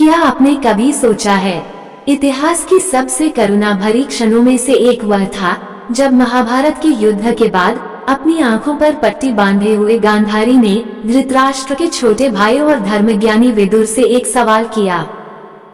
क्या आपने कभी सोचा है, इतिहास की सबसे करुणा भरी क्षणों में से एक वह था जब महाभारत के युद्ध के बाद अपनी आंखों पर पट्टी बांधे हुए गांधारी ने धृतराष्ट्र के छोटे भाई और धर्मज्ञानी विदुर से एक सवाल किया।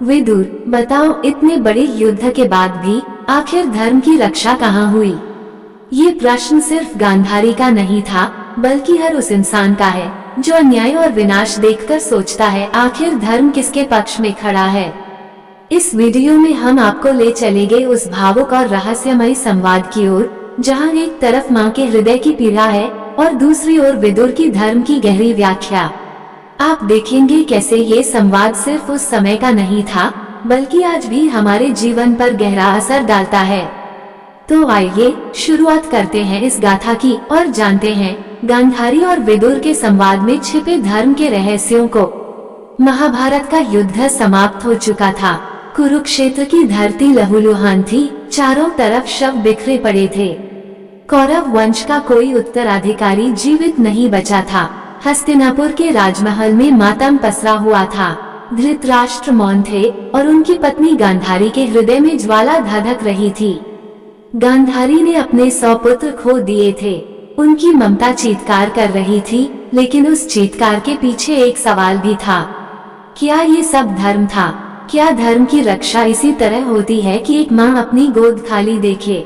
विदुर, बताओ, इतने बड़े युद्ध के बाद भी आखिर धर्म की रक्षा कहाँ हुई? ये प्रश्न सिर्फ गांधारी का नहीं था, बल्कि हर उस इंसान का है जो अन्याय और विनाश देखकर सोचता है आखिर धर्म किसके पक्ष में खड़ा है। इस वीडियो में हम आपको ले चलेंगे उस भावुक और रहस्यमय संवाद की ओर, जहां एक तरफ मां के हृदय की पीड़ा है और दूसरी ओर विदुर की धर्म की गहरी व्याख्या। आप देखेंगे कैसे ये संवाद सिर्फ उस समय का नहीं था, बल्कि आज भी हमारे जीवन पर गहरा असर डालता है। तो आइए शुरुआत करते हैं इस गाथा की और जानते हैं गांधारी और विदुर के संवाद में छिपे धर्म के रहस्यों को। महाभारत का युद्ध समाप्त हो चुका था। कुरुक्षेत्र की धरती लहूलुहान थी, चारों तरफ शव बिखरे पड़े थे। कौरव वंश का कोई उत्तराधिकारी जीवित नहीं बचा था। हस्तिनापुर के राजमहल में मातम पसरा हुआ था। धृतराष्ट्र मौन थे और उनकी पत्नी गांधारी के हृदय में ज्वाला धधक रही थी। गांधारी ने अपने 100 पुत्र खो दिए थे। उनकी ममता चीत्कार कर रही थी, लेकिन उस चीत्कार के पीछे एक सवाल भी था। क्या ये सब धर्म था? क्या धर्म की रक्षा इसी तरह होती है कि एक माँ अपनी गोद खाली देखे?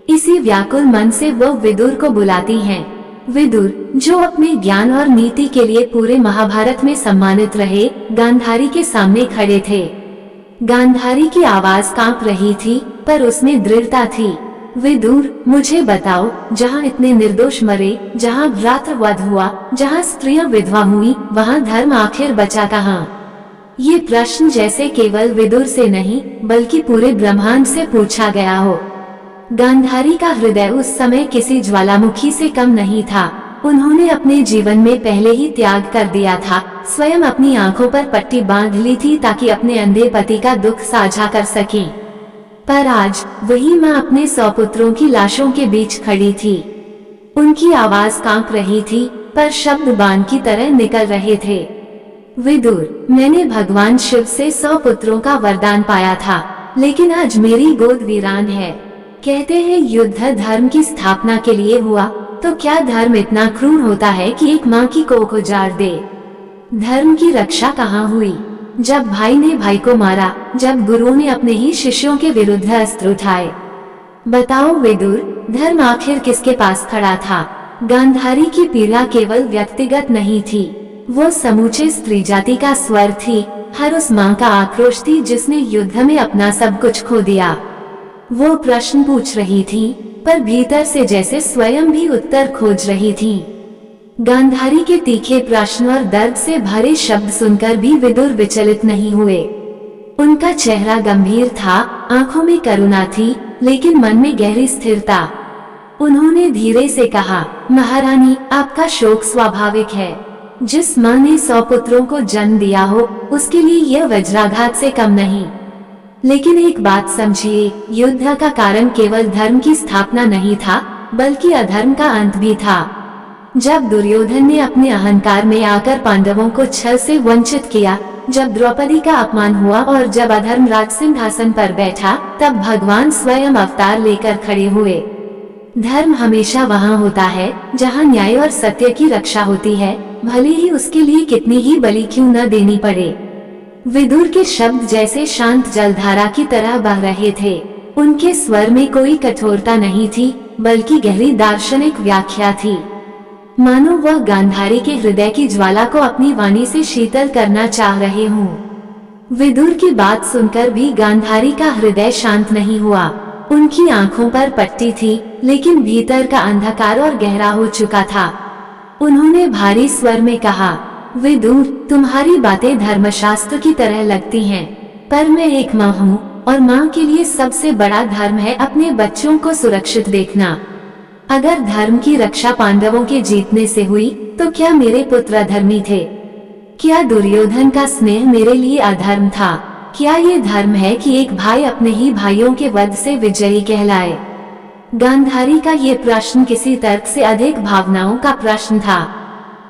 इसी व्याकुल मन से वो विदुर को बुलाती हैं। विदुर, जो अपने ज्ञान और नीति के लिए पूरे महाभारत में सम्मानित रहे, गांधारी के सामने खड़े थे। गांधारी की आवाज कांप रही थी, पर उसमें दृढ़ता थी। विदुर, मुझे बताओ, जहाँ इतने निर्दोष मरे, जहाँ भ्रातृवध हुआ, जहाँ स्त्रियां विधवा हुई, वहाँ धर्म आखिर बचा कहाँ? ये प्रश्न जैसे केवल विदुर से नहीं, बल्कि पूरे ब्रह्मांड से पूछा गया हो। गांधारी का हृदय उस समय किसी ज्वालामुखी से कम नहीं था। उन्होंने अपने जीवन में पहले ही त्याग कर दिया था, स्वयं अपनी आंखों पर पट्टी बांध ली थी ताकि अपने अंधे पति का दुख साझा कर सकें। पर आज वही माँ अपने 100 पुत्रों की लाशों के बीच खड़ी थी। उनकी आवाज कांप रही थी, पर शब्द बाण की तरह निकल रहे थे। विदुर, मैंने भगवान शिव से 100 पुत्रों का वरदान पाया था, लेकिन आज मेरी गोद वीरान है। कहते हैं युद्ध धर्म की स्थापना के लिए हुआ, तो क्या धर्म इतना क्रूर होता है कि एक माँ की कोख उजाड़ दे? धर्म की रक्षा कहाँ हुई? जब भाई ने भाई को मारा, जब गुरु ने अपने ही शिष्यों के विरुद्ध अस्त्र उठाए। बताओ विदुर, धर्म आखिर किसके पास खड़ा था? गांधारी की पीड़ा केवल व्यक्तिगत नहीं थी, वो समूचे स्त्री जाति का स्वर थी। हर उस माँ का आक्रोश थी जिसने युद्ध में अपना सब कुछ खो दिया। वो प्रश्न पूछ रही थी, पर भीतर से जैसे स्वयं भी उत्तर खोज रही थी। गांधारी के तीखे प्रश्न और दर्द से भरे शब्द सुनकर भी विदुर विचलित नहीं हुए। उनका चेहरा गंभीर था, आंखों में करुणा थी, लेकिन मन में गहरी स्थिरता। उन्होंने धीरे से कहा, महारानी, आपका शोक स्वाभाविक है। जिस माँ ने 100 पुत्रों को जन्म दिया हो, उसके लिए यह वज्राघात से कम नहीं। लेकिन एक बात समझिए, युद्ध का कारण केवल धर्म की स्थापना नहीं था, बल्कि अधर्म का अंत भी था। जब दुर्योधन ने अपने अहंकार में आकर पांडवों को छल से वंचित किया, जब द्रौपदी का अपमान हुआ और जब अधर्म राज सिंहासन पर बैठा, तब भगवान स्वयं अवतार लेकर खड़े हुए। धर्म हमेशा वहाँ होता है जहाँ न्याय और सत्य की रक्षा होती है, भले ही उसके लिए कितनी ही बलि क्यों न देनी पड़े। विदुर के शब्द जैसे शांत जलधारा की तरह बह रहे थे। उनके स्वर में कोई कठोरता नहीं थी, बल्कि गहरी दार्शनिक व्याख्या थी। मानो वह गांधारी के हृदय की ज्वाला को अपनी वाणी से शीतल करना चाह रहे हों। विदुर की बात सुनकर भी गांधारी का हृदय शांत नहीं हुआ। उनकी आंखों पर पट्टी थी, लेकिन भीतर का अंधकार और गहरा हो चुका था। उन्होंने भारी स्वर में कहा, विदुर, तुम्हारी बातें धर्मशास्त्र की तरह लगती हैं, पर मैं एक माँ हूँ और माँ के लिए सबसे बड़ा धर्म है अपने बच्चों को सुरक्षित देखना। अगर धर्म की रक्षा पांडवों के जीतने से हुई, तो क्या मेरे पुत्र अधर्मी थे? क्या दुर्योधन का स्नेह मेरे लिए अधर्म था? क्या ये धर्म है कि एक भाई अपने ही भाइयों के वध से विजयी कहलाए? गांधारी का ये प्रश्न किसी तर्क से अधिक भावनाओं का प्रश्न था।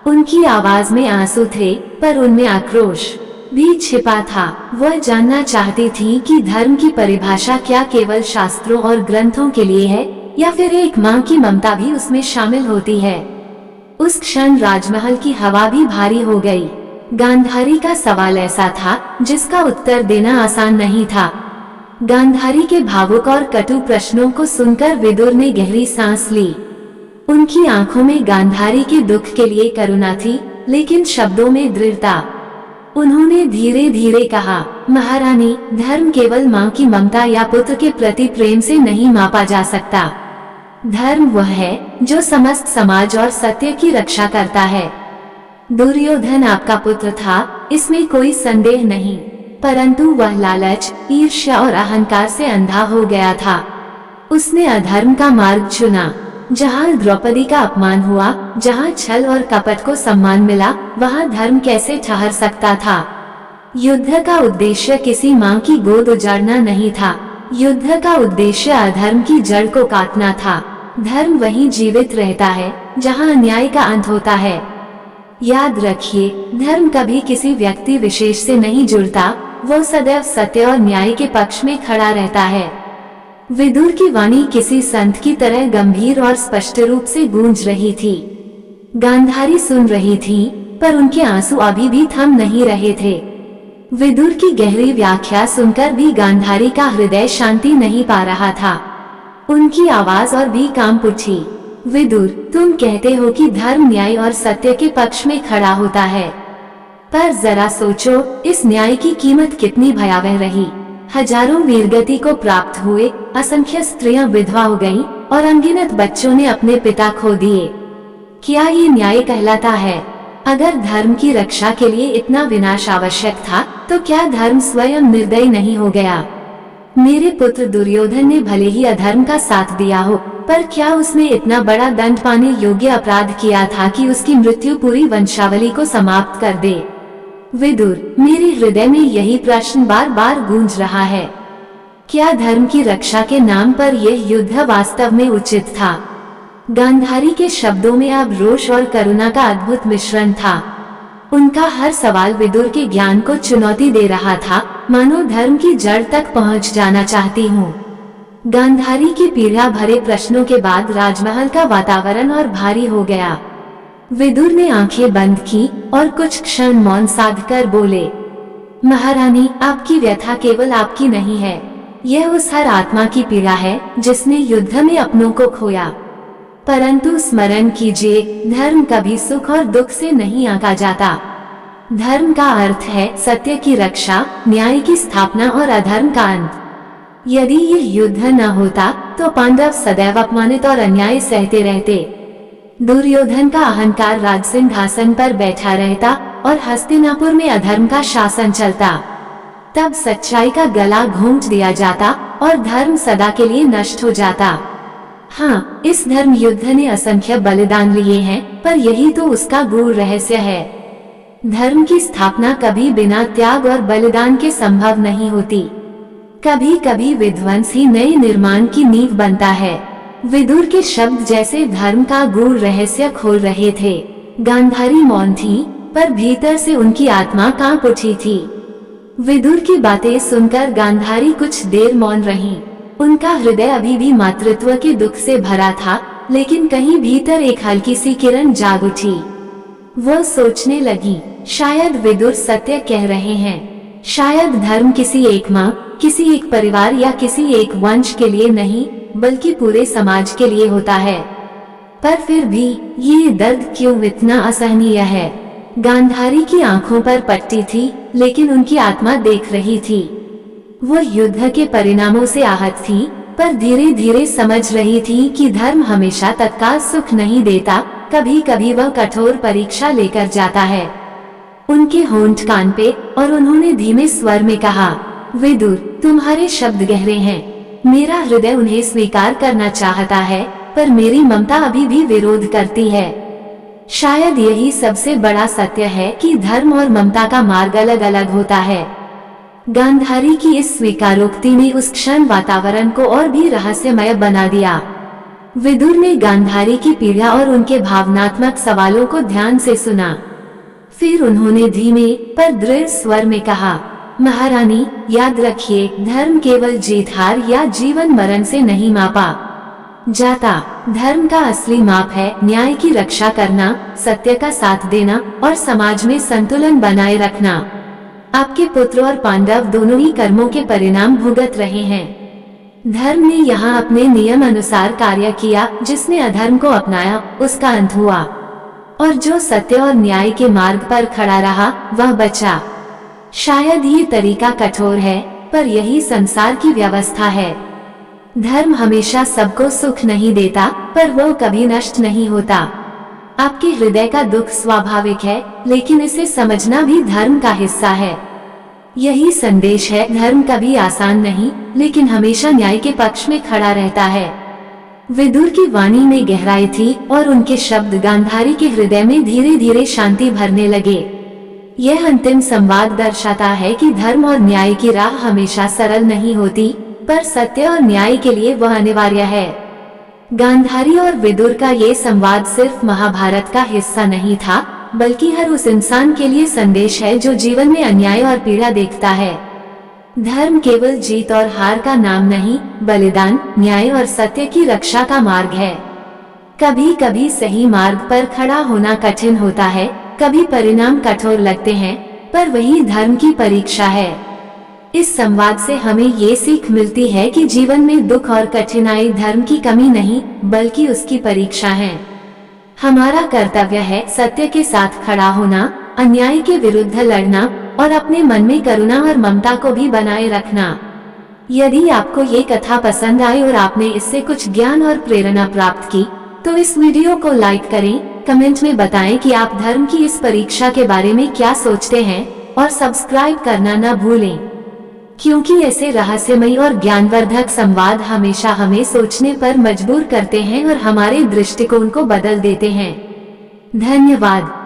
उनकी आवाज में आंसू थे, पर उनमें आक्रोश। भी छिपा था। वह जानना चाहती थी कि धर्म की परिभाषा क्या केवल शास्त्रों और ग्रंथों के लिए है या फिर एक माँ की ममता भी उसमें शामिल होती है। उस क्षण राजमहल की हवा भी भारी हो गई। गांधारी का सवाल ऐसा था जिसका उत्तर देना आसान नहीं था। गांधारी के भावुक और कटु प्रश्नों को सुनकर विदुर ने गहरी सांस ली। उनकी आंखों में गांधारी के दुख के लिए करुणा थी, लेकिन शब्दों में दृढ़ता। उन्होंने धीरे धीरे कहा, महारानी, धर्म केवल माँ की ममता या पुत्र के प्रति प्रेम से नहीं मापा जा सकता। धर्म वह है जो समस्त समाज और सत्य की रक्षा करता है। दुर्योधन आपका पुत्र था, इसमें कोई संदेह नहीं, परंतु वह लालच, ईर्ष्या और अहंकार से अंधा हो गया था। उसने अधर्म का मार्ग चुना। जहाँ द्रौपदी का अपमान हुआ, जहाँ छल और कपट को सम्मान मिला, वहाँ धर्म कैसे ठहर सकता था। युद्ध का उद्देश्य किसी माँ की गोद उजाड़ना नहीं था। युद्ध का उद्देश्य अधर्म की जड़ को काटना था। धर्म वहीं जीवित रहता है जहाँ अन्याय का अंत होता है। याद रखिए, धर्म कभी किसी व्यक्ति विशेष से नहीं जुड़ता, वो सदैव सत्य और न्याय के पक्ष में खड़ा रहता है। विदुर की वाणी किसी संत की तरह गंभीर और स्पष्ट रूप से गूंज रही थी। गांधारी सुन रही थी, पर उनके आंसू अभी भी थम नहीं रहे थे। विदुर की गहरी व्याख्या सुनकर भी गांधारी का हृदय शांति नहीं पा रहा था। उनकी आवाज और भी कांप उठी। विदुर, तुम कहते हो कि धर्म न्याय और सत्य के पक्ष में खड़ा होता है, पर जरा सोचो, इस न्याय की कीमत कितनी भयावह रही। हजारों वीरगति को प्राप्त हुए, असंख्य स्त्रियां विधवा हो गईं और अनगिनत बच्चों ने अपने पिता खो दिए। क्या ये न्याय कहलाता है? अगर धर्म की रक्षा के लिए इतना विनाश आवश्यक था, तो क्या धर्म स्वयं निर्दयी नहीं हो गया? मेरे पुत्र दुर्योधन ने भले ही अधर्म का साथ दिया हो, पर क्या उसने इतना बड़ा दंड पाने योग्य अपराध किया था कि उसकी मृत्यु पूरी वंशावली को समाप्त कर दे? विदुर, मेरे हृदय में यही प्रश्न बार बार गूंज रहा है। क्या धर्म की रक्षा के नाम पर यह युद्ध वास्तव में उचित था? गांधारी के शब्दों में अब रोष और करुणा का अद्भुत मिश्रण था। उनका हर सवाल विदुर के ज्ञान को चुनौती दे रहा था, मानो धर्म की जड़ तक पहुंच जाना चाहती हूँ। गांधारी के पीड़ा भरे प्रश्नों के बाद राजमहल का वातावरण और भारी हो गया। विदुर ने आंखें बंद की और कुछ क्षण मौन साधकर बोले, महारानी, आपकी व्यथा केवल आपकी नहीं है, यह उस हर आत्मा की पीड़ा है जिसने युद्ध में अपनों को खोया। परंतु स्मरण कीजिए, धर्म कभी सुख और दुख से नहीं आंका जाता। धर्म का अर्थ है सत्य की रक्षा, न्याय की स्थापना और अधर्म का अंत। यदि ये युद्ध न होता तो पांडव सदैव अपमानित और अन्याय सहते रहते। दुर्योधन का अहंकार राजसिंहासन पर बैठा रहता और हस्तिनापुर में अधर्म का शासन चलता। तब सच्चाई का गला घोंट दिया जाता और धर्म सदा के लिए नष्ट हो जाता। हाँ, इस धर्म युद्ध ने असंख्य बलिदान लिए हैं, पर यही तो उसका गूढ़ रहस्य है। धर्म की स्थापना कभी बिना त्याग और बलिदान के संभव नहीं होती। कभी कभी विध्वंस ही नए निर्माण की नींव बनता है। विदुर के शब्द जैसे धर्म का गूढ़ रहस्य खोल रहे थे। गांधारी मौन थी, पर भीतर से उनकी आत्मा कांप उठी थी। विदुर की बातें सुनकर गांधारी कुछ देर मौन रही। उनका हृदय अभी भी मातृत्व के दुख से भरा था, लेकिन कहीं भीतर एक हल्की सी किरण जाग उठी। वो सोचने लगी, शायद विदुर सत्य कह रहे हैं। शायद धर्म किसी एक माँ, किसी एक परिवार या किसी एक वंश के लिए नहीं, बल्कि पूरे समाज के लिए होता है। पर फिर भी ये दर्द क्यों इतना असहनीय है? गांधारी की आंखों पर पट्टी थी, लेकिन उनकी आत्मा देख रही थी। वो युद्ध के परिणामों से आहत थी, पर धीरे धीरे समझ रही थी कि धर्म हमेशा तत्काल सुख नहीं देता, कभी कभी वह कठोर परीक्षा लेकर जाता है। उनके होंठ कान पे और उन्होंने धीमे स्वर में कहा, विदुर, तुम्हारे शब्द गहरे हैं। मेरा हृदय उन्हें स्वीकार करना चाहता है, पर मेरी ममता अभी भी विरोध करती है। शायद यही सबसे बड़ा सत्य है कि धर्म और ममता का मार्ग अलग अलग होता है। गांधारी की इस स्वीकारोक्ति ने उस क्षण वातावरण को और भी रहस्यमय बना दिया। विदुर ने गांधारी की पीड़ा और उनके भावनात्मक सवालों को ध्यान से सुना। फिर उन्होंने धीमे पर दृढ़ स्वर में कहा, महारानी, याद रखिए, धर्म केवल जीत हार या जीवन मरण से नहीं मापा जाता। धर्म का असली माप है न्याय की रक्षा करना, सत्य का साथ देना और समाज में संतुलन बनाए रखना। आपके पुत्र और पांडव दोनों ही कर्मों के परिणाम भुगत रहे हैं। धर्म ने यहाँ अपने नियम अनुसार कार्य किया, जिसने अधर्म को अपनाया उसका अंत हुआ, और जो सत्य और न्याय के मार्ग पर खड़ा रहा वह बचा। शायद ये तरीका कठोर है, पर यही संसार की व्यवस्था है। धर्म हमेशा सबको सुख नहीं देता, पर वो कभी नष्ट नहीं होता। आपके हृदय का दुख स्वाभाविक है, लेकिन इसे समझना भी धर्म का हिस्सा है। यही संदेश है, धर्म कभी आसान नहीं, लेकिन हमेशा न्याय के पक्ष में खड़ा रहता है। विदुर की वाणी में गहराई थी और उनके शब्द गांधारी के हृदय में धीरे धीरे शांति भरने लगे। यह अंतिम संवाद दर्शाता है कि धर्म और न्याय की राह हमेशा सरल नहीं होती, पर सत्य और न्याय के लिए वह अनिवार्य है। गांधारी और विदुर का ये संवाद सिर्फ महाभारत का हिस्सा नहीं था, बल्कि हर उस इंसान के लिए संदेश है जो जीवन में अन्याय और पीड़ा देखता है। धर्म केवल जीत और हार का नाम नहीं, बलिदान, न्याय और सत्य की रक्षा का मार्ग है। कभी कभी सही मार्ग पर खड़ा होना कठिन होता है, कभी परिणाम कठोर लगते हैं, पर वही धर्म की परीक्षा है। इस संवाद से हमें ये सीख मिलती है कि जीवन में दुख और कठिनाई धर्म की कमी नहीं, बल्कि उसकी परीक्षा है। हमारा कर्तव्य है सत्य के साथ खड़ा होना, अन्याय के विरुद्ध लड़ना और अपने मन में करुणा और ममता को भी बनाए रखना। यदि आपको ये कथा पसंद आई और आपने इससे कुछ ज्ञान और प्रेरणा प्राप्त की, तो इस वीडियो को लाइक करें, कमेंट में बताएं कि आप धर्म की इस परीक्षा के बारे में क्या सोचते हैं, और सब्सक्राइब करना न भूलें, क्योंकि ऐसे रहस्यमयी और ज्ञानवर्धक संवाद हमेशा हमें सोचने पर मजबूर करते हैं और हमारे दृष्टिकोण को बदल देते हैं। धन्यवाद।